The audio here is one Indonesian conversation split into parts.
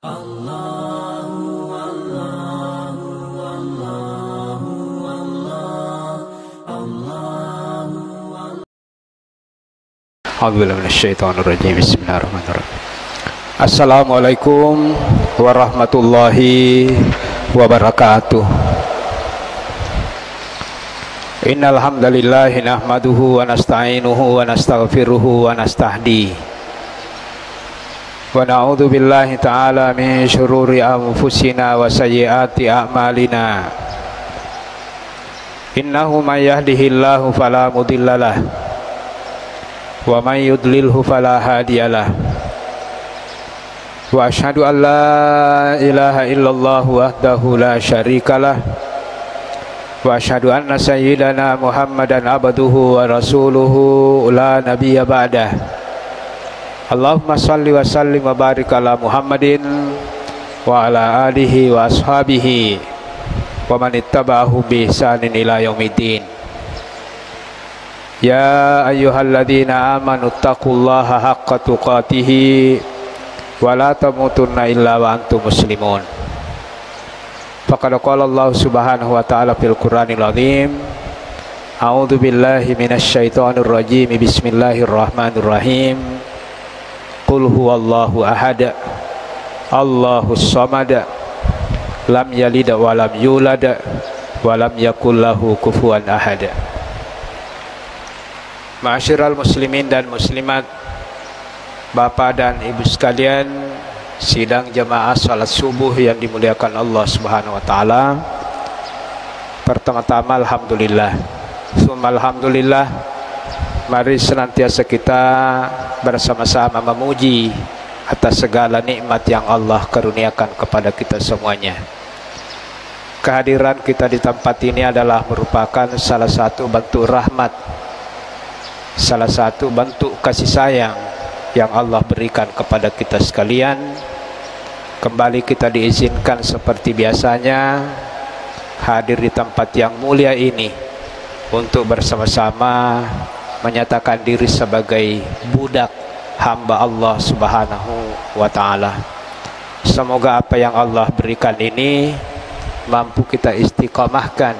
Bismillahirrahmanirrahim. Assalamualaikum warahmatullahi wabarakatuh. Innal hamdalillah nahmaduhu wa nasta'inuhu wa nastaghfiruhu wa nastahdi. Wa na'udzu billahi ta'ala min syururi anfusina wa sayyiati a'malina. Innahu may yahdihillahu fala mudhillalah wa may yudlilhu fala hadiyalah. Wa asyhadu an la ilaha illallah wahdahu la syarikalah wa asyhadu anna sayyidana Muhammadan abduhu wa rasuluhu la nabiyya ba'dah. Allahumma salli wa sallim wa barik ala Muhammadin wa ala alihi wa ashabihi wa man ittaba'ahum bi ihsanin ila yaumiddin. Ya ayyuhalladzina amanu taqullaha haqqa tuqatih wa la tamutunna illa wa antum muslimun. Faqad qala Allah subhanahu wa ta'ala fil Qur'anil azim. A'udzu billahi minasyaitonir rajim. Bismillahirrahmanirrahim. Qul huwallahu ahad. Allahus samad. Lam yalid wa lam yulad wa lam yakul lahu kufuwan ahad. Ma'asyiral muslimin dan muslimat, Bapak dan Ibu sekalian, sidang jamaah salat subuh yang dimuliakan Allah Subhanahu wa taala. Pertama-tama alhamdulillah. Alhamdulillah. Mari senantiasa kita bersama-sama memuji atas segala nikmat yang Allah karuniakan kepada kita semuanya. Kehadiran kita di tempat ini adalah merupakan salah satu bentuk rahmat, salah satu bentuk kasih sayang yang Allah berikan kepada kita sekalian. Kembali kita diizinkan seperti biasanya hadir di tempat yang mulia ini untuk bersama-sama menyatakan diri sebagai budak hamba Allah Subhanahu wa ta'ala. Semoga apa yang Allah berikan ini mampu kita istiqamahkan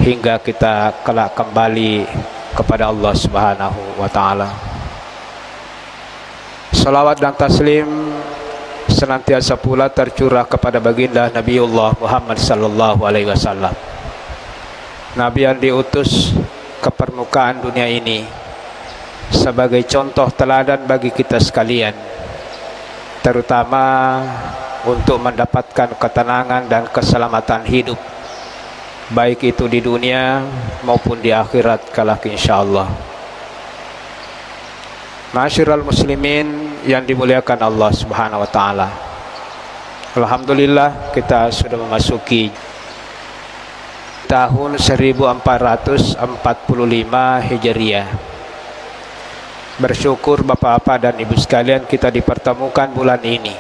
hingga kita kelak kembali kepada Allah Subhanahu wa ta'ala. Salawat dan taslim senantiasa pula tercurah kepada baginda Nabiullah Muhammad sallallahu alaihi wasallam, Nabi yang diutus ke permukaan dunia ini sebagai contoh teladan bagi kita sekalian, terutama untuk mendapatkan ketenangan dan keselamatan hidup, baik itu di dunia maupun di akhirat kelak insyaallah. Ma'asyiral muslimin yang dimuliakan Allah Subhanahu wa taala. Alhamdulillah kita sudah memasuki tahun 1445 Hijriah. Bersyukur Bapak-bapak dan Ibu sekalian kita dipertemukan bulan ini.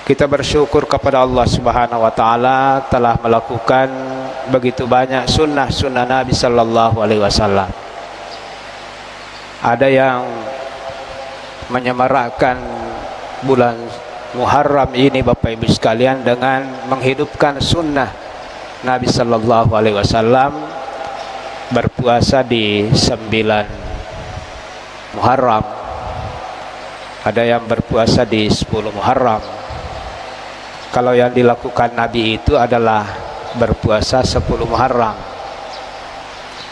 Kita bersyukur kepada Allah Subhanahu wa taala telah melakukan begitu banyak sunnah-sunnah Nabi sallallahu alaihi wasallam. Ada yang menyemarakkan bulan Muharram ini Bapak Ibu sekalian dengan menghidupkan sunnah Nabi sallallahu alaihi wasallam berpuasa di 9 Muharram. Ada yang berpuasa di 10 Muharram. Kalau yang dilakukan Nabi itu adalah berpuasa 10 Muharram.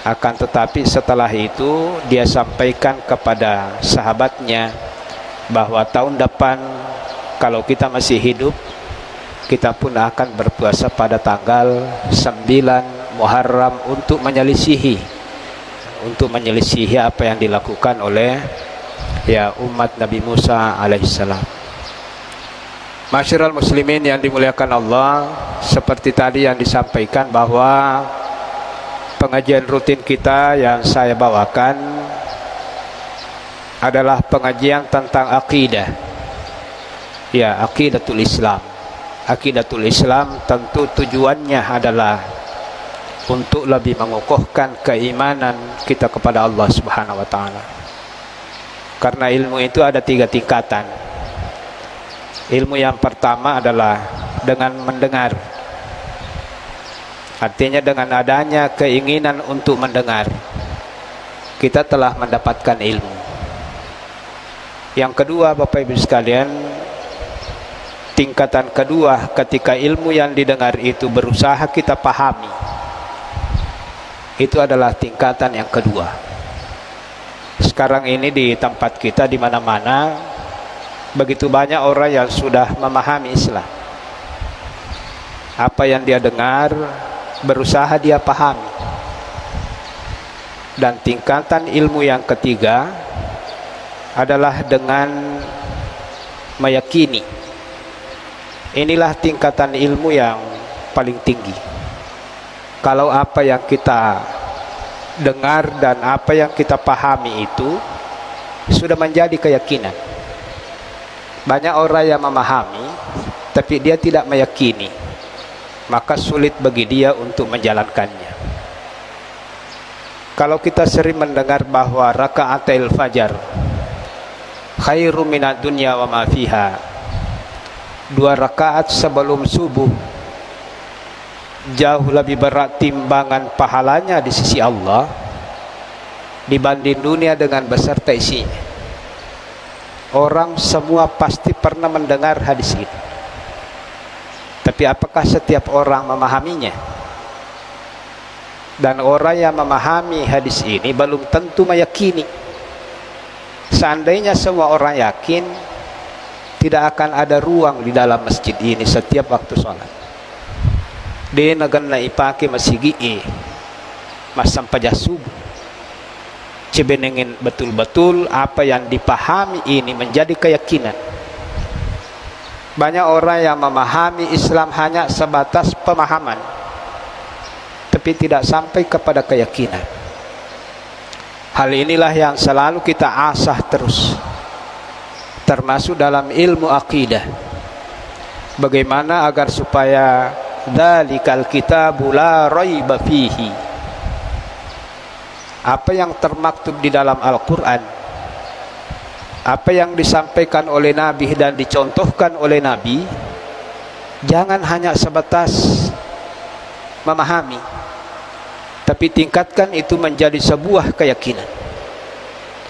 Akan tetapi setelah itu dia sampaikan kepada sahabatnya bahwa tahun depan kalau kita masih hidup, kita pun akan berpuasa pada tanggal 9 Muharram untuk menyelisihi apa yang dilakukan oleh umat Nabi Musa alaihissalam. Ma'asyiral muslimin yang dimuliakan Allah, seperti tadi yang disampaikan bahwa pengajian rutin kita yang saya bawakan adalah pengajian tentang akidah. Ya, aqidatul Islam. Aqidatul Islam tentu tujuannya adalah untuk lebih mengukuhkan keimanan kita kepada Allah Subhanahu wa taala. Karena ilmu itu ada 3 tingkatan. Ilmu yang pertama adalah dengan mendengar. Artinya dengan adanya keinginan untuk mendengar, kita telah mendapatkan ilmu. Yang kedua, Bapak Ibu sekalian, tingkatan kedua ketika ilmu yang didengar itu berusaha kita pahami, itu adalah tingkatan yang kedua. Sekarang ini di tempat kita, di mana-mana, begitu banyak orang yang sudah memahami Islam. Apa yang dia dengar, berusaha dia pahami. Dan tingkatan ilmu yang ketiga adalah dengan meyakini. Inilah tingkatan ilmu yang paling tinggi. Kalau apa yang kita dengar dan apa yang kita pahami itu sudah menjadi keyakinan. Banyak orang yang memahami tapi dia tidak meyakini, maka sulit bagi dia untuk menjalankannya. Kalau kita sering mendengar bahwa raka'atil fajar khairum minad dunya wa ma fiha, 2 rakaat sebelum subuh jauh lebih berat timbangan pahalanya di sisi Allah dibanding dunia dengan beserta isinya. Orang semua pasti pernah mendengar hadis ini, tapi apakah setiap orang memahaminya? Dan orang yang memahami hadis ini belum tentu meyakini. Seandainya semua orang yakin, tidak akan ada ruang di dalam masjid ini setiap waktu sholat. Di negara ipake masih gie, mas sampai subuh. Cebenengin betul-betul apa yang dipahami ini menjadi keyakinan. Banyak orang yang memahami Islam hanya sebatas pemahaman, tapi tidak sampai kepada keyakinan. Hal inilah yang selalu kita asah terus, termasuk dalam ilmu akidah. Bagaimana agar supaya dzalikal kitabu la raiba fihi, apa yang termaktub di dalam Al-Quran, apa yang disampaikan oleh Nabi dan dicontohkan oleh Nabi, jangan hanya sebatas memahami, tapi tingkatkan itu menjadi sebuah keyakinan.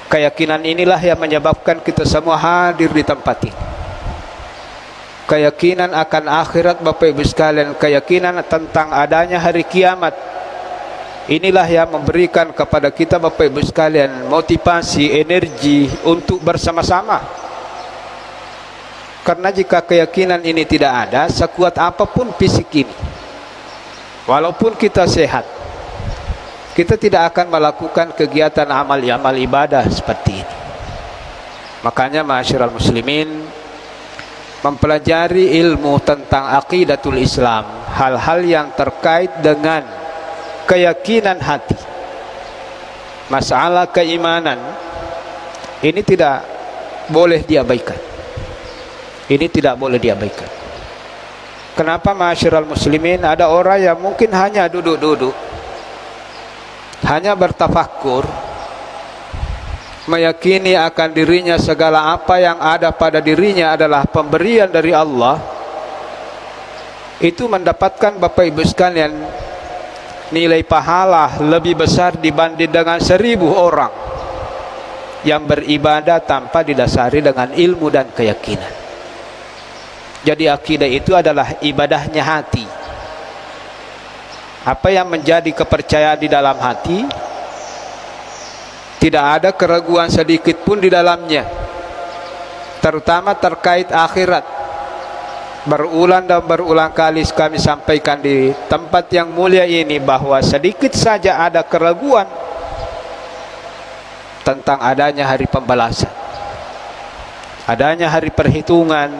Keyakinan inilah yang menyebabkan kita semua hadir di tempat ini. Keyakinan akan akhirat, Bapak Ibu sekalian, keyakinan tentang adanya hari kiamat. Inilah yang memberikan kepada kita, Bapak Ibu sekalian, motivasi, energi untuk bersama-sama. Karena jika keyakinan ini tidak ada, sekuat apapun fisik ini, walaupun kita sehat, kita tidak akan melakukan kegiatan amal ibadah seperti ini. Makanya ma'asyiral muslimin, mempelajari ilmu tentang aqidatul Islam, hal-hal yang terkait dengan keyakinan hati, masalah keimanan, ini tidak boleh diabaikan. Ini tidak boleh diabaikan. Kenapa ma'asyiral muslimin? Ada orang yang mungkin hanya duduk-duduk, hanya bertafakkur, meyakini akan dirinya segala apa yang ada pada dirinya adalah pemberian dari Allah. Itu mendapatkan, Bapak Ibu sekalian, nilai pahala lebih besar dibanding dengan 1000 orang yang beribadah tanpa didasari dengan ilmu dan keyakinan. Jadi akidah itu adalah ibadahnya hati. Apa yang menjadi kepercayaan di dalam hati, tidak ada keraguan sedikit pun di dalamnya, terutama terkait akhirat. Berulang dan berulang kali kami sampaikan di tempat yang mulia ini bahwa sedikit saja ada keraguan tentang adanya hari pembalasan, adanya hari perhitungan,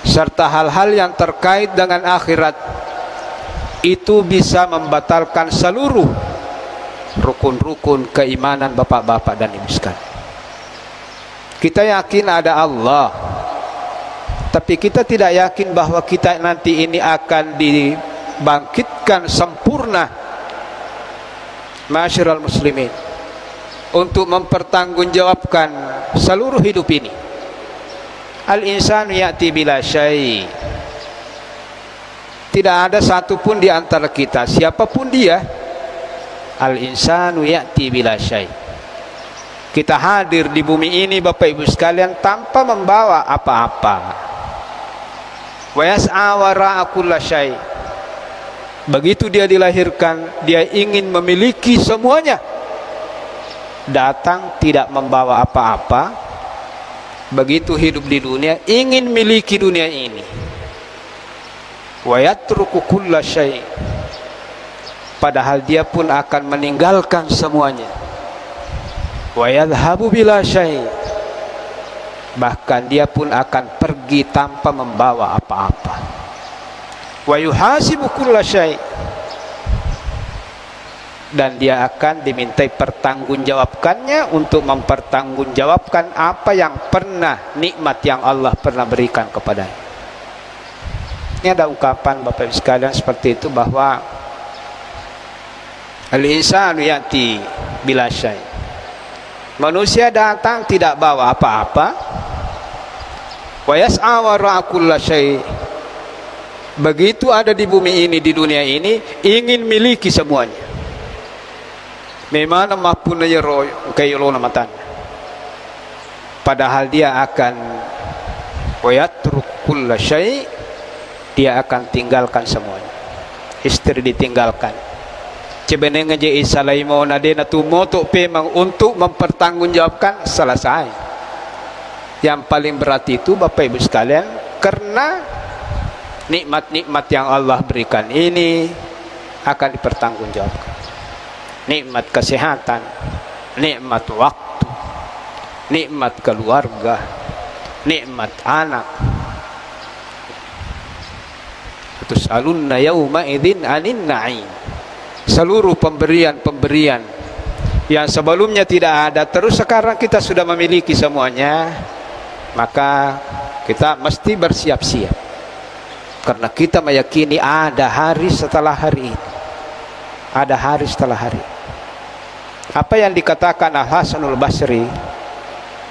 serta hal-hal yang terkait dengan akhirat, itu bisa membatalkan seluruh rukun-rukun keimanan bapak-bapak dan ibu sekalian. Kita yakin ada Allah, tapi kita tidak yakin bahwa kita nanti ini akan dibangkitkan sempurna, ma'asyiral muslimin, untuk mempertanggungjawabkan seluruh hidup ini. Al-insanu ya'ti bila syai'. Tidak ada satupun di antara kita, siapapun dia, al-insanu ya'ti bila syai'. Kita hadir di bumi ini Bapak Ibu sekalian tanpa membawa apa-apa. Wa yas'a wara'a kulla syai'. Begitu dia dilahirkan, dia ingin memiliki semuanya. Datang tidak membawa apa-apa. Begitu hidup di dunia, ingin miliki dunia ini. Wa yatruku kulla syai'. Padahal dia pun akan meninggalkan semuanya. Wa yadhhabu bila syai'. Bahkan dia pun akan pergi tanpa membawa apa-apa. Wa yuhasibu kulla syai'. Dan dia akan dimintai pertanggungjawabkannya untuk mempertanggungjawabkan apa yang pernah, nikmat yang Allah pernah berikan kepadanya. Ini ada ungkapan Bapak Ibu sekalian seperti itu, bahwa al-insanu ya'ti bila syai'. Manusia datang tidak bawa apa-apa. Wa yas'a wara'a kulla syai'. Begitu ada di bumi ini, di dunia ini, ingin miliki semuanya. Memang maupun kayak matan. Padahal dia akan wa yatruk kulla syai'. Dia akan tinggalkan semuanya. Istri ditinggalkan. Cebeneng je isalaimo nade na tumoto pemang untuk mempertanggungjawabkan, selesai. Yang paling berat itu Bapak Ibu sekalian, karena nikmat-nikmat yang Allah berikan ini akan dipertanggungjawabkan. Nikmat kesehatan, nikmat waktu, nikmat keluarga, nikmat anak. Tus'alunna yawma idzin 'anin na'im. Seluruh pemberian-pemberian yang sebelumnya tidak ada, terus sekarang kita sudah memiliki semuanya, maka kita mesti bersiap-siap. Karena kita meyakini ada hari setelah hari ini. Ada hari setelah hari ini. Apa yang dikatakan Al-Hasanul Basri,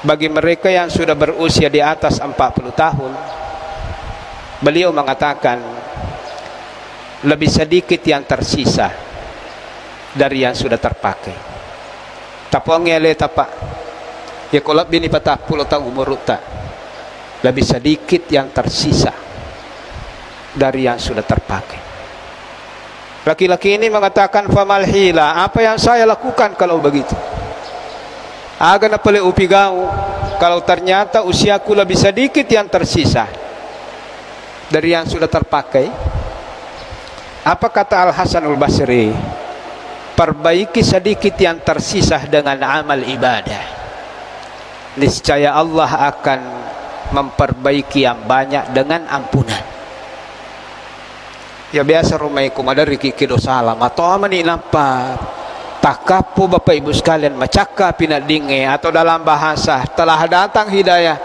bagi mereka yang sudah berusia di atas 40 tahun, beliau mengatakan lebih sedikit yang tersisa dari yang sudah terpakai. Tapong ngele tapak ya kolab bini patah puluh tahun umur tak, lebih sedikit yang tersisa dari yang sudah terpakai. Laki-laki ini mengatakan, famal hila, apa yang saya lakukan kalau begitu? Aga na pala upigau, kalau ternyata usiaku lebih sedikit yang tersisa dari yang sudah terpakai. Apa kata Al-Hasanul Basri? Perbaiki sedikit yang tersisa dengan amal ibadah. Niscaya Allah akan memperbaiki yang banyak dengan ampunan. Ya biasa rumaiku madari kiki dosa alam atau amani nampak takapu Bapak Ibu sekalian macaka pinadinge, atau dalam bahasa telah datang hidayah,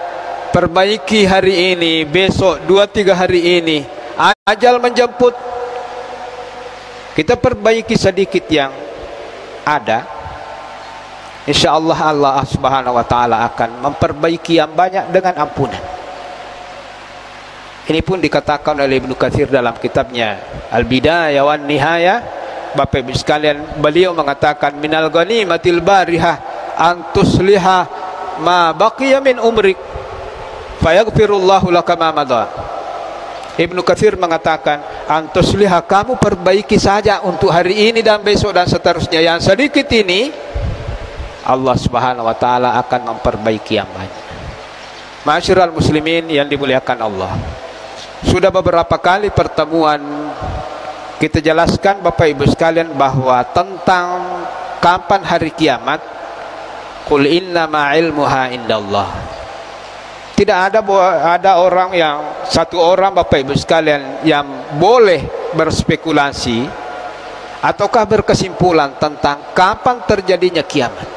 perbaiki hari ini, besok 2-3 hari ini ajal menjemput, kita perbaiki sedikit yang ada, insyaallah Allah Subhanahu wa taala akan memperbaiki yang banyak dengan ampunan. Ini pun dikatakan oleh Ibnu Katsir dalam kitabnya Al-Bidayah wan Nihayah. Bapak Ibu sekalian, beliau mengatakan minal ghanimatil barihah an tusliha ma baqiya min umrik fayaghfirullahu laka ma madha. Ibnu Katsir mengatakan an tusliha, kamu perbaiki saja untuk hari ini dan besok dan seterusnya, yang sedikit ini Allah Subhanahu wa taala akan memperbaiki yang banyak. Ma'asyiral muslimin yang dimuliakan Allah, sudah beberapa kali pertemuan kita jelaskan Bapak Ibu sekalian bahwa tentang kapan hari kiamat, qul innama ilmuha indallah. Tidak ada orang yang, satu orang Bapak Ibu sekalian yang boleh berspekulasi ataukah berkesimpulan tentang kapan terjadinya kiamat.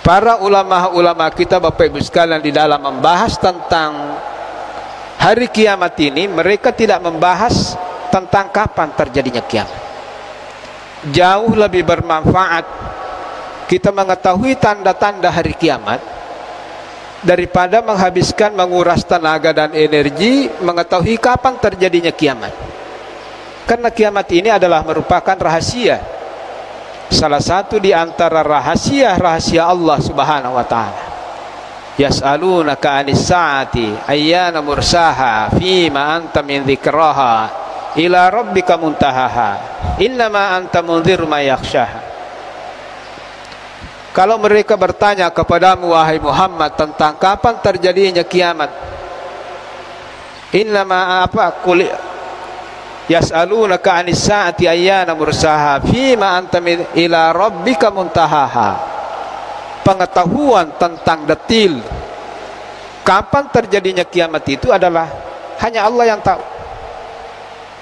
Para ulama-ulama kita Bapak Ibu sekalian di dalam membahas tentang hari kiamat ini, mereka tidak membahas tentang kapan terjadinya kiamat. Jauh lebih bermanfaat kita mengetahui tanda-tanda hari kiamat daripada menghabiskan, menguras tenaga dan energi mengetahui kapan terjadinya kiamat. Karena kiamat ini adalah merupakan rahasia, salah satu di antara rahasia-rahasia Allah Subhanahu wa taala. Yas'alunaka 'anis sa'ati ayyana mursaha fima anta min dzikraha ila rabbika muntahaha innama anta mundzir may yakhshaha. Kalau mereka bertanya kepadamu wahai Muhammad tentang kapan terjadinya kiamat, innama qul yas'alunaka 'anis sa'ati ayyana mursaha fima anta ila rabbika muntahaha. Pengetahuan tentang detil kapan terjadinya kiamat itu adalah hanya Allah yang tahu.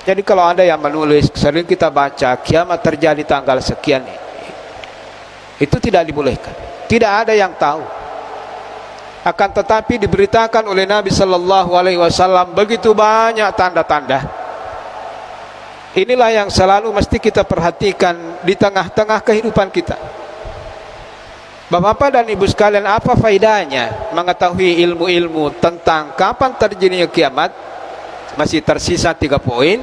Jadi kalau Anda yang menulis, sering kita baca kiamat terjadi tanggal sekian, itu tidak dibolehkan. Tidak ada yang tahu. Akan tetapi diberitakan oleh Nabi Sallallahu Alaihi Wasallam begitu banyak tanda-tanda. Inilah yang selalu mesti kita perhatikan di tengah-tengah kehidupan kita. Bapak-bapak dan ibu sekalian, apa faedahnya mengetahui ilmu-ilmu tentang kapan terjadinya kiamat? Masih tersisa 3 poin.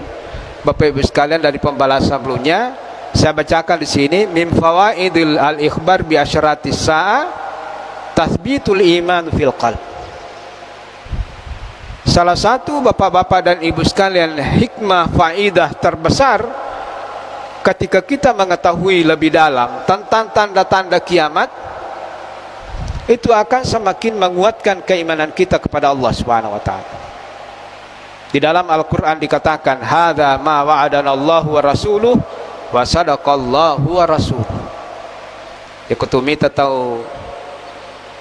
Bapak ibu sekalian, dari pembahasan sebelumnya saya bacakan di sini, min fawaidil al-ikhbar bi asyaratis sa'a tathbitul iman fil qalb. Salah satu bapak-bapak dan ibu sekalian hikmah faidah terbesar ketika kita mengetahui lebih dalam tentang tanda-tanda kiamat, itu akan semakin menguatkan keimanan kita kepada Allah Subhanahu wa taala. Di dalam Al-Qur'an dikatakan, hadza ma wa'adana Allah wa rasuluh wa sadaqallahu wa rasuluh. Ikutumita tahu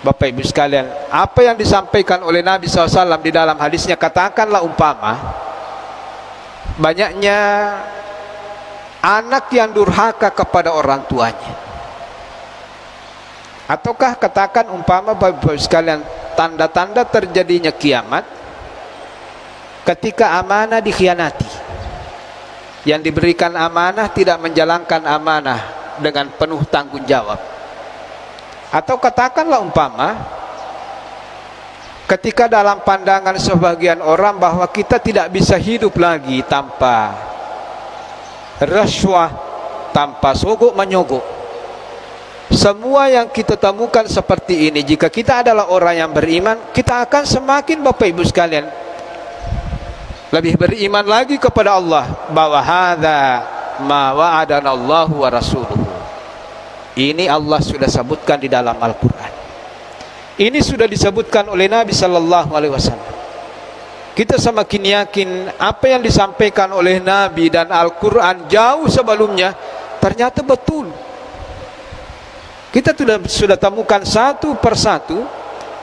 Bapak Ibu sekalian, apa yang disampaikan oleh Nabi SAW di dalam hadisnya, katakanlah umpama banyaknya anak yang durhaka kepada orang tuanya. Ataukah katakan umpama Bapak Ibu sekalian, tanda-tanda terjadinya kiamat ketika amanah dikhianati. Yang diberikan amanah tidak menjalankan amanah dengan penuh tanggung jawab. Atau katakanlah umpama ketika dalam pandangan sebagian orang bahwa kita tidak bisa hidup lagi tanpa rasuah, tanpa sogok menyogok. Semua yang kita temukan seperti ini, jika kita adalah orang yang beriman, kita akan semakin Bapak Ibu sekalian lebih beriman lagi kepada Allah, bahwa hadza ma wa'adana Allahu wa rasuluhu. Ini Allah sudah sebutkan di dalam Al-Qur'an. Ini sudah disebutkan oleh Nabi sallallahu alaihi wasallam. Kita semakin yakin apa yang disampaikan oleh Nabi dan Al-Qur'an jauh sebelumnya ternyata betul. Kita sudah temukan satu persatu.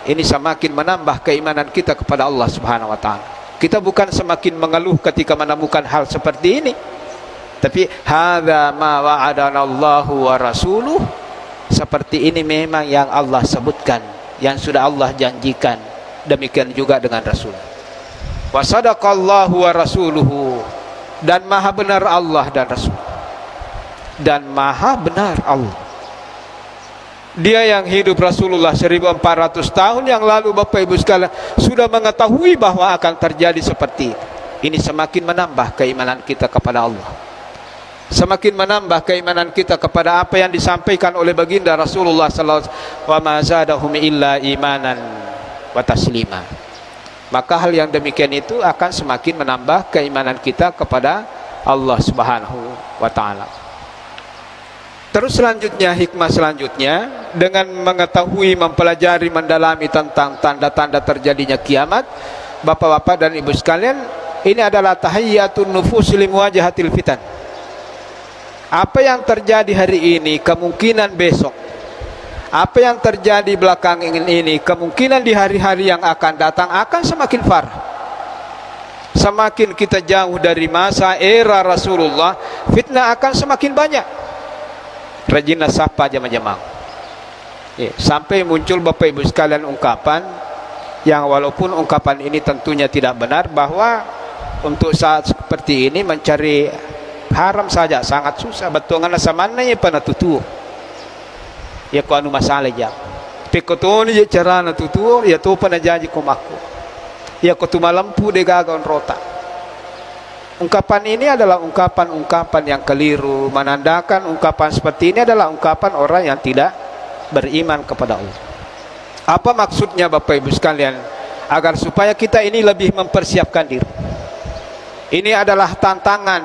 Ini semakin menambah keimanan kita kepada Allah Subhanahu wa taala. Kita bukan semakin mengeluh ketika menemukan hal seperti ini, tapi hadza ma wa'adana Allahu wa rasuluh. Seperti ini memang yang Allah sebutkan, yang sudah Allah janjikan. Demikian juga dengan Rasul. Wa sadaqallahu wa rasuluhu. Dan maha benar Allah dan Rasul. Dan maha benar Allah. Dia yang hidup Rasulullah 1400 tahun yang lalu, Bapak Ibu sekalian, sudah mengetahui bahwa akan terjadi seperti itu. Ini semakin menambah keimanan kita kepada Allah. Semakin menambah keimanan kita kepada apa yang disampaikan oleh baginda Rasulullah sallallahu alaihi wasallam, wa ma zadahum illa imanan wa taslima. Maka hal yang demikian itu akan semakin menambah keimanan kita kepada Allah Subhanahu wa taala. Terus selanjutnya, hikmah selanjutnya, dengan mengetahui, mempelajari, mendalami tentang tanda-tanda terjadinya kiamat, bapak-bapak dan ibu sekalian, ini adalah tahiyyatun nufus li muwajahatil fitan. Apa yang terjadi hari ini, kemungkinan besok. Apa yang terjadi belakang ini, kemungkinan di hari-hari yang akan datang akan semakin parah. Semakin kita jauh dari masa era Rasulullah, fitnah akan semakin banyak. Rajinlah sapa jamaah-jamaah. Sampai muncul Bapak Ibu sekalian ungkapan yang walaupun ungkapan ini tentunya tidak benar, bahwa untuk saat seperti ini mencari haram saja sangat susah. Betul ngana samananya pana tutu. Ya ko anu masalah jam. Pekotoni je carana tutu ya tu pana janji komaku. Ya kotu malampu de gagon rota. Ungkapan ini adalah ungkapan-ungkapan yang keliru, menandakan ungkapan seperti ini adalah ungkapan orang yang tidak beriman kepada Allah. Apa maksudnya Bapak Ibu sekalian? Agar supaya kita ini lebih mempersiapkan diri. Ini adalah tantangan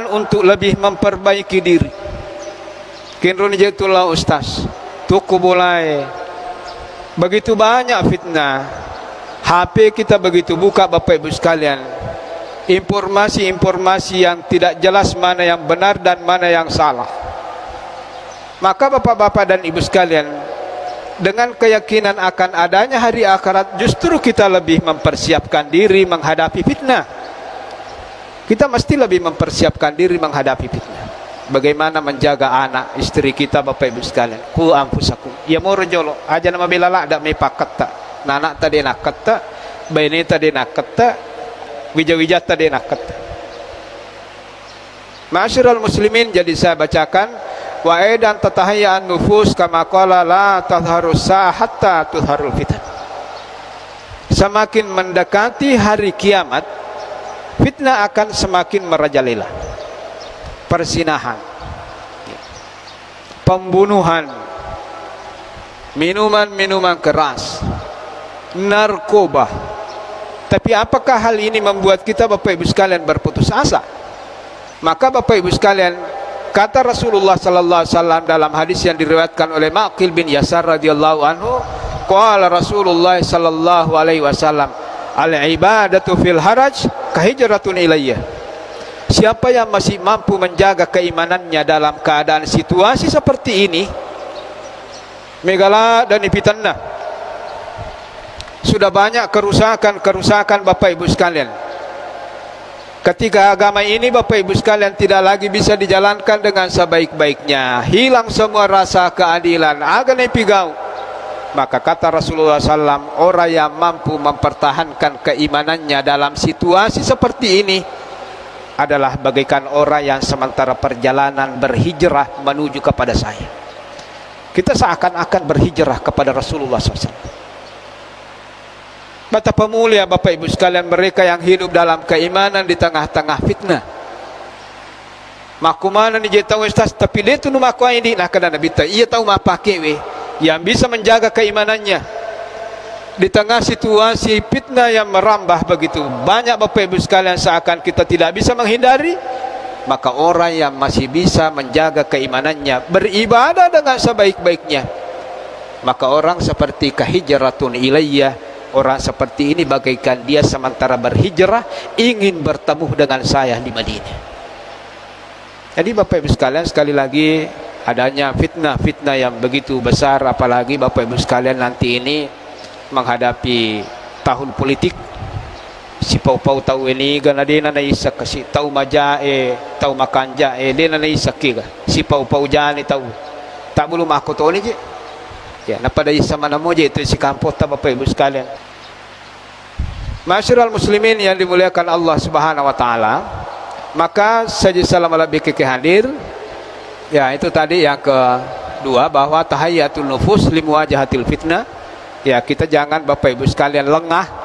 untuk lebih memperbaiki diri. Kinrun jatulah ustaz, tuku mulai begitu banyak fitnah. HP kita begitu buka Bapak Ibu sekalian, informasi-informasi yang tidak jelas mana yang benar dan mana yang salah. Maka Bapak-bapak dan Ibu sekalian, dengan keyakinan akan adanya hari akhirat, justru kita lebih mempersiapkan diri menghadapi fitnah. Kita mesti lebih mempersiapkan diri menghadapi fitnah. Bagaimana menjaga anak, istri kita Bapak Ibu sekalian. Ku ampusakum. Ya mau rejolo, aja nama bilala ada me pakat tak. Nanak tadi nak kata, bayi tadi nak kata, wija-wija tadi nak kata. Ma'asyiral muslimin, jadi saya bacakan wa aidan tatahayya'an nufus kama qala la tadharus hatta tudharul fitan. Semakin mendekati hari kiamat, fitnah akan semakin merajalela. Persinahan, pembunuhan, minuman-minuman keras, narkoba. Tapi apakah hal ini membuat kita Bapak Ibu sekalian berputus asa? Maka Bapak Ibu sekalian, kata Rasulullah sallallahu alaihi wasallam dalam hadis yang diriwayatkan oleh Maqil bin Yasar radhiyallahu anhu, qala Rasulullah sallallahu alaihi wasallam, al-ibadatu fil haraj kahijratun ilayya. Siapa yang masih mampu menjaga keimanannya dalam keadaan situasi seperti ini, megala dan ipitanna, sudah banyak kerusakan Bapak Ibu sekalian. Ketika agama ini Bapak Ibu sekalian tidak lagi bisa dijalankan dengan sebaik-baiknya, hilang semua rasa keadilan, agama pigau, maka kata Rasulullah SAW, orang yang mampu mempertahankan keimanannya dalam situasi seperti ini adalah bagaikan orang yang sementara perjalanan berhijrah menuju kepada saya. Kita seakan-akan berhijrah kepada Rasulullah SAW. Betapa mulia Bapak Ibu sekalian mereka yang hidup dalam keimanan di tengah-tengah fitnah. Makumana ni je tahu ustaz, tapi dia tu nama aku ini nak kena nabi ta. Ia tahu apa kewe yang bisa menjaga keimanannya di tengah situasi fitnah yang merambah begitu banyak Bapak Ibu sekalian, seakan kita tidak bisa menghindari. Maka orang yang masih bisa menjaga keimanannya, beribadah dengan sebaik-baiknya, maka orang seperti kahijratun ilayya, orang seperti ini bagaikan dia sementara berhijrah ingin bertemu dengan saya di Madinah. Jadi Bapak Ibu sekalian, sekali lagi adanya fitnah-fitnah yang begitu besar, apalagi Bapak Ibu sekalian nanti ini menghadapi tahun politik. Si pau-pau tahu ini gana dia na isak kasi tahu majae tahu makanja dia na isak kiga si pau-pau jani tahu tak belum aku tahu ni je ya napa dai sama namo je itu si kampot ta Bapak Ibu sekalian. Ma'asyiral muslimin yang dimuliakan Allah Subhanahu wa taala, maka saja salam lebih ke hadir. Ya, itu tadi yang kedua, bahwa tahayyatul nufus limuwajahatil fitnah. Ya, kita jangan Bapak Ibu sekalian lengah.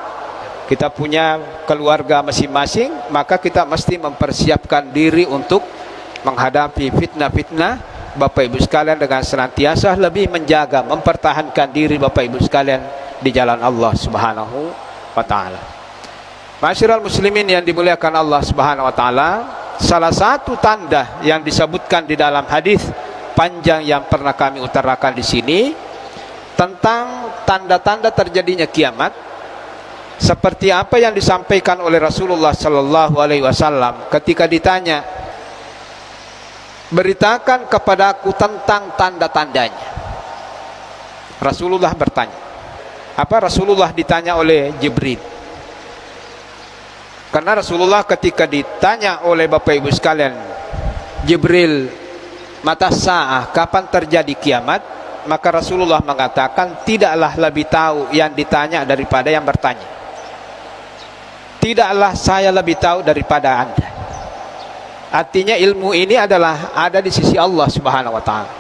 Kita punya keluarga masing-masing, maka kita mesti mempersiapkan diri untuk menghadapi fitnah-fitnah Bapak Ibu sekalian dengan senantiasa lebih menjaga, mempertahankan diri Bapak Ibu sekalian di jalan Allah Subhanahu wa taala. Ma'asyiral muslimin yang dimuliakan Allah Subhanahu wa taala, salah satu tanda yang disebutkan di dalam hadis panjang yang pernah kami utarakan di sini tentang tanda-tanda terjadinya kiamat, seperti apa yang disampaikan oleh Rasulullah sallallahu alaihi wasallam ketika ditanya, beritakan kepadaku tentang tanda-tandanya. Rasulullah bertanya. Apa Rasulullah ditanya oleh Jibril? Karena Rasulullah ketika ditanya oleh Bapak Ibu sekalian, Jibril, mata sa'ah, kapan terjadi kiamat? Maka Rasulullah mengatakan, tidaklah lebih tahu yang ditanya daripada yang bertanya. Tidaklah saya lebih tahu daripada Anda. Artinya ilmu ini adalah ada di sisi Allah Subhanahu wa taala.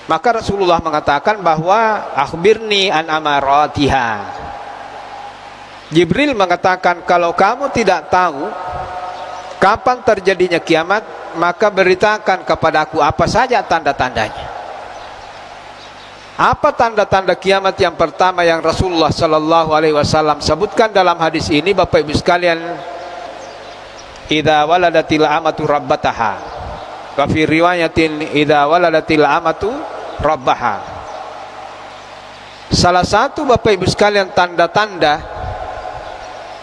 Maka Rasulullah mengatakan bahwa akhbirni an amaratiha. Jibril mengatakan, kalau kamu tidak tahu kapan terjadinya kiamat, maka beritakan kepadaku apa saja tanda-tandanya. Apa tanda-tanda kiamat yang pertama yang Rasulullah Sallallahu Alaihi Wasallam sebutkan dalam hadis ini, Bapak Ibu sekalian? Idza waladatil amatu rabbataha, wa fi riwayatin idza waladatil amatu rabbaha. Salah satu, Bapak Ibu sekalian, tanda-tanda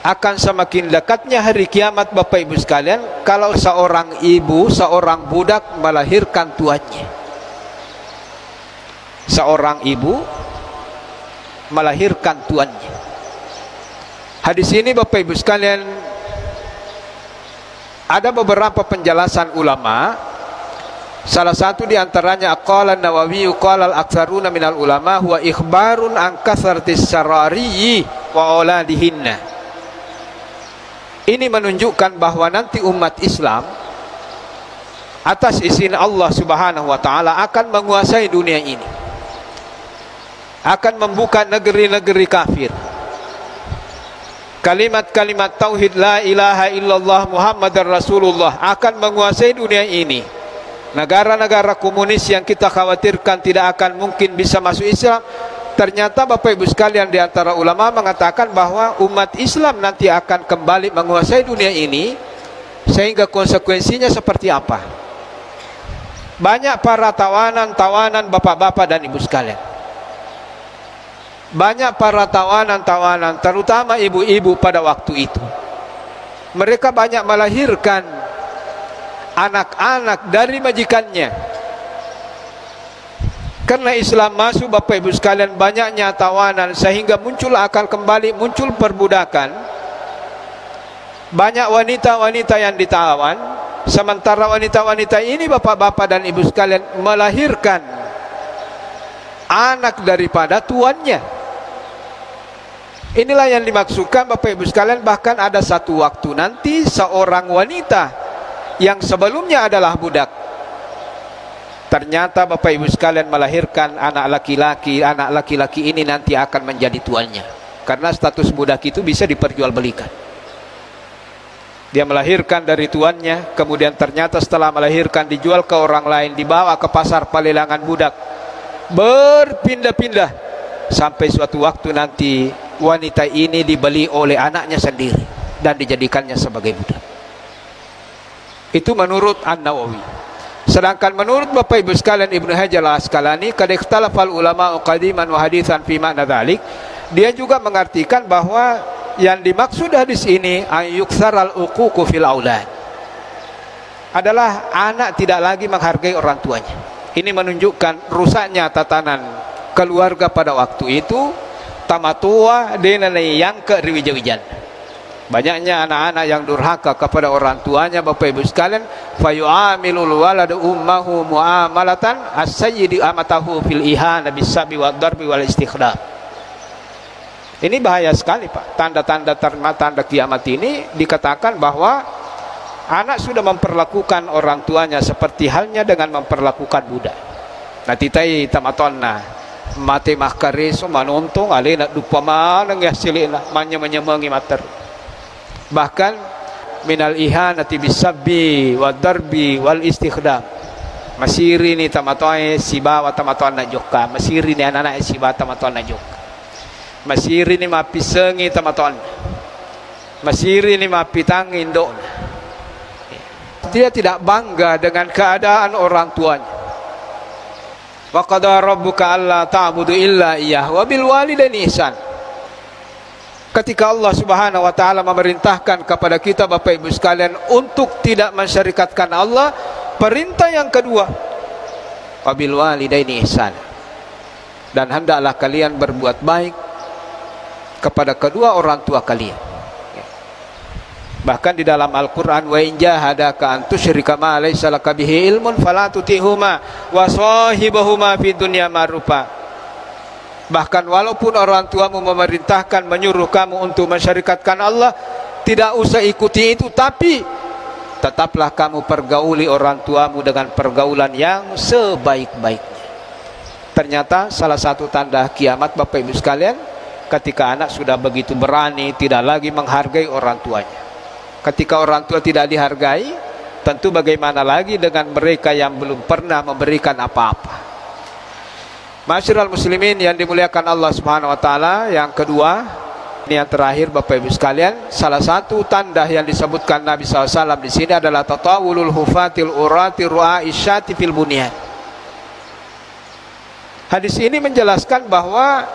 akan semakin dekatnya hari kiamat, Bapak Ibu sekalian, kalau seorang ibu, seorang budak melahirkan tuannya. Seorang ibu melahirkan tuannya. Hadis ini, Bapak Ibu sekalian, ada beberapa penjelasan ulama. Salah satu diantaranya, qala Nawawi qala al-aktsaruna minal ulama huwa ikhbarun an kasratis sarari wa auladihinna. Ini menunjukkan bahwa nanti umat Islam atas izin Allah Subhanahu wa taala akan menguasai dunia ini, akan membuka negeri-negeri kafir. Kalimat-kalimat tauhid la ilaha illallah Muhammadar Rasulullah akan menguasai dunia ini. Negara-negara komunis yang kita khawatirkan tidak akan mungkin bisa masuk Islam, ternyata Bapak Ibu sekalian, di antara ulama mengatakan bahwa umat Islam nanti akan kembali menguasai dunia ini. Sehingga konsekuensinya seperti apa? Banyak para tawanan-tawanan bapak-bapak dan ibu sekalian. Banyak para tawanan-tawanan, terutama ibu-ibu pada waktu itu. Mereka banyak melahirkan anak-anak dari majikannya. Karena Islam masuk, Bapak Ibu sekalian, banyaknya tawanan, sehingga akan kembali muncul perbudakan. Banyak wanita-wanita yang ditawan, sementara wanita-wanita ini, bapak-bapak dan ibu sekalian, melahirkan anak daripada tuannya. Inilah yang dimaksudkan, Bapak Ibu sekalian. Bahkan ada satu waktu nanti seorang wanita yang sebelumnya adalah budak, ternyata Bapak Ibu sekalian melahirkan anak laki-laki. Anak laki-laki ini nanti akan menjadi tuannya, karena status budak itu bisa diperjualbelikan. Dia melahirkan dari tuannya, kemudian ternyata setelah melahirkan dijual ke orang lain, dibawa ke pasar pelelangan budak, berpindah-pindah, sampai suatu waktu nanti wanita ini dibeli oleh anaknya sendiri dan dijadikannya sebagai budak. Itu menurut An-Nawawi. Sedangkan menurut Bapak Ibu sekalian, Ibnu Hajar al-Asqalani, qad ikhtalafal ulama qadiman wa haditsan fi ma'na dzalik, dia juga mengartikan bahwa yang dimaksud hadis ini ayyuksaral uququ fil aulad, adalah anak tidak lagi menghargai orang tuanya. Ini menunjukkan rusaknya tatanan keluarga pada waktu itu. Tamatua denane yang ke riwijawijan. Banyaknya anak-anak yang durhaka kepada orang tuanya, Bapak Ibu sekalian. Fayu'amilul waladu ummahu mu'amalatan as-sayyidi amatahu fil ihana bis-sabi wad darbi wal istikhdam. Ini bahaya sekali, Pak. Tanda-tanda kiamat ini dikatakan bahwa anak sudah memperlakukan orang tuanya seperti halnya dengan memperlakukan budak. Natitai tamatonna mati mahkari so manontong alena dupa manang ya silina manya menyemangi mater. Bahkan minal ihanati bisabbi wad darbi wal istikhdam. Masiri ni tamatoy sibawa tamatoan na joka. Masiri ni anak-anak sibawa tamatoan na joka. Masiri ni mapisengi tamatoan. Masiri ni mapitangin do. Dia tidak bangga dengan keadaan orang tuanya. Wa qada rabbuka alla ta'budu illa iyyah wa bil walidaini ihsan. Ketika Allah Subhanahu wa taala memerintahkan kepada kita, Bapak Ibu sekalian, untuk tidak mensyarikatkan Allah, perintah yang kedua, wa bil walidaini ihsan. Dan hendaklah kalian berbuat baik kepada kedua orang tua kalian. Bahkan di dalam Al-Quran, wa in jahadaka an tusyrika ma laysa laka bihi ilmun fala tutihuma wa shahibahuma fid dunya ma'rufa. Bahkan walaupun orang tuamu memerintahkan, menyuruh kamu untuk mensyarikatkan Allah, tidak usah ikuti itu, tapi tetaplah kamu pergauli orang tuamu dengan pergaulan yang sebaik-baiknya. Ternyata salah satu tanda kiamat Bapak Ibu sekalian, ketika anak sudah begitu berani, tidak lagi menghargai orang tuanya. Ketika orang tua tidak dihargai, tentu bagaimana lagi dengan mereka yang belum pernah memberikan apa-apa. Masyiral muslimin yang dimuliakan Allah Subhanahu wa taala, yang kedua, ini yang terakhir Bapak Ibu sekalian, salah satu tanda yang disebutkan Nabi SAW di sini adalah tatawulul hufatil urati ru'aisyati fil bunyan. Hadis ini menjelaskan bahwa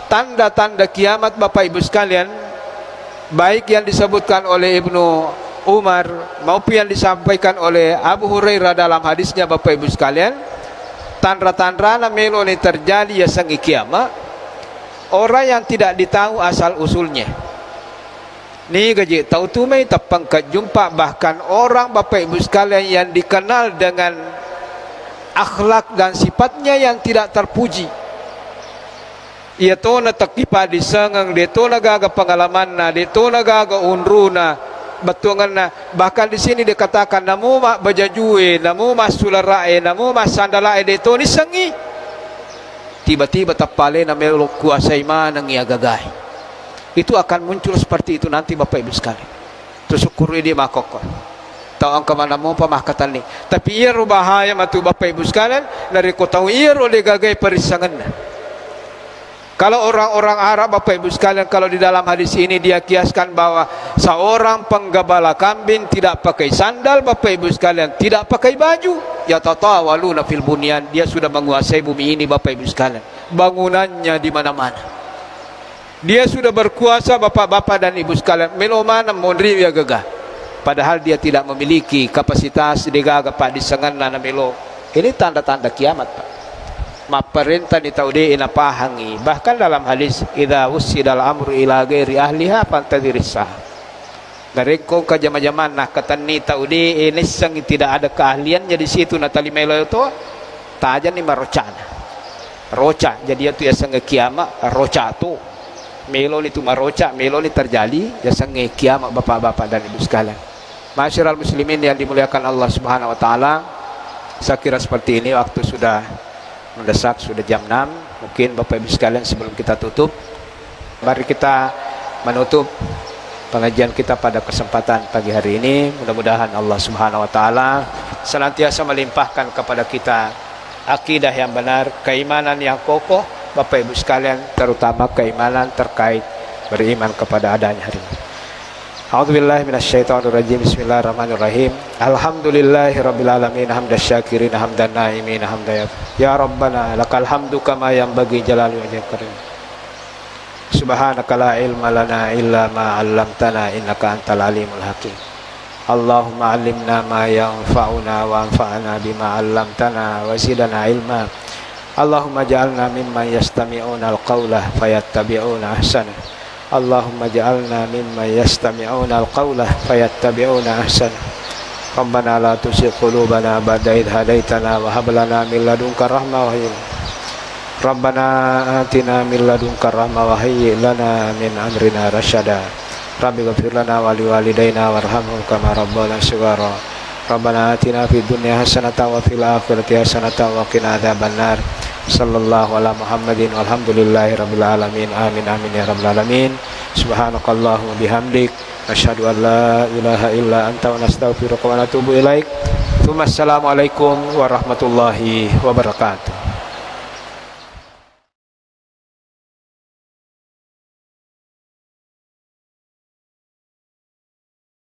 tanda-tanda kiamat Bapak Ibu sekalian, baik yang disebutkan oleh Ibnu Umar maupun yang disampaikan oleh Abu Hurairah dalam hadisnya Bapak Ibu sekalian, tanda-tanda melo ni terjadi ya sangi kiamat, orang yang tidak ditahu asal usulnya. Ni gaji tahu tu mai tapang kejumpa, bahkan orang Bapak Ibu sekalian yang dikenal dengan akhlak dan sifatnya yang tidak terpuji. Ia to na takipa di sengang, dia to nagaga pengalaman na, dia to nagaga unruna, betungan na. Bahkan di sini dikatakan namu mak bajajue, namu mas sularae, namu mas sandalae, dia to ni sengi. Tiba-tiba tapale na melo kuasai manang ia gagai. Itu akan muncul seperti itu nanti Bapak Ibu sekalian. Tersyukuri dia makokon. Tahu ang kemana mo pamakatan ni. Tapi ia bahaya matu Bapak Ibu sekalian, dari ko tahu ia oleh gagai perisangan. Kalau orang-orang Arab Bapak Ibu sekalian, kalau di dalam hadis ini dia kiaskan bahwa seorang penggembala kambing tidak pakai sandal Bapak Ibu sekalian, tidak pakai baju, ya tatawaluna fil bunyan, dia sudah menguasai bumi ini Bapak Ibu sekalian. Bangunannya di mana-mana. Dia sudah berkuasa Bapak-bapak dan Ibu sekalian. Melo mana mondri ya gagah. Padahal dia tidak memiliki kapasitas digaga Pak disengan na melo. Ini tanda-tanda kiamat Pak. Maperintah ditaude ina pahangi. Bahkan dalam hadis idza wusidal amru ila ghairi ahliha fantadhirisah. Gareko ka jama-jaman nah katani taude ini sang tidak ada keahliannya di situ natali melo itu tajan ni marocana. Roca jadi itu ya sang kiamat roca tu. Melo itu maroca, melo ni terjadi ya sang kiamat Bapak-bapak dan Ibu sekalian. Masyiral muslimin yang dimuliakan Allah Subhanahu wa taala, saya kira seperti ini, waktu sudah mendesak, sudah jam 6. Mungkin Bapak Ibu sekalian sebelum kita tutup, mari kita menutup pengajian kita pada kesempatan pagi hari ini. Mudah-mudahan Allah Subhanahu wa taala senantiasa melimpahkan kepada kita akidah yang benar, keimanan yang kokoh Bapak Ibu sekalian, terutama keimanan terkait beriman kepada adanya hari ini. A'udzubillahi minasyaitonirrajim. Bismillahirrahmanirrahim. Alhamdulillahirabbil alamin, hamdasy syakirin, hamdan naimin, hamdayat. Ya Rabbana lakal hamdu kama yanbaghi jalali wajhikal karim. Subhanaka la ilma lana illa ma 'allamtana innaka antal alimul hakim. Allahumma 'allimna ma yanfa'una wa anfa'na bima 'allamtana wa zidna ilma. Allahumma ja'alna mimman yastami'una al-qawla fayattabi'una ahsana. Allahumma ja'alna mimman yastami'una al-qawla fayattabi'una ahsana. Rabbana la tuzigh qulubana ba'da idh hadaitana wa hab lana min ladunka rahmah wa hayyi. Rabbana atina min ladunka rahmah wa hayyi lana min amrina rasyada. Rabbi ighfir lana wa liwalidayna warhamhum kama rabbana shighara. Rabbana atina fid dunya hasanatan wa fil akhirati hasanatan wa qina adzabannar. Sallallahu ala Muhammadin walhamdulillahi rabbil alamin. Amin amin ya rabbal alamin. Subhanakallahumma bihamdik asyhadu an la ilaha illa anta wa nastaghfiruka wa natubu ilaik. Assalamualaikum warahmatullahi wabarakatuh.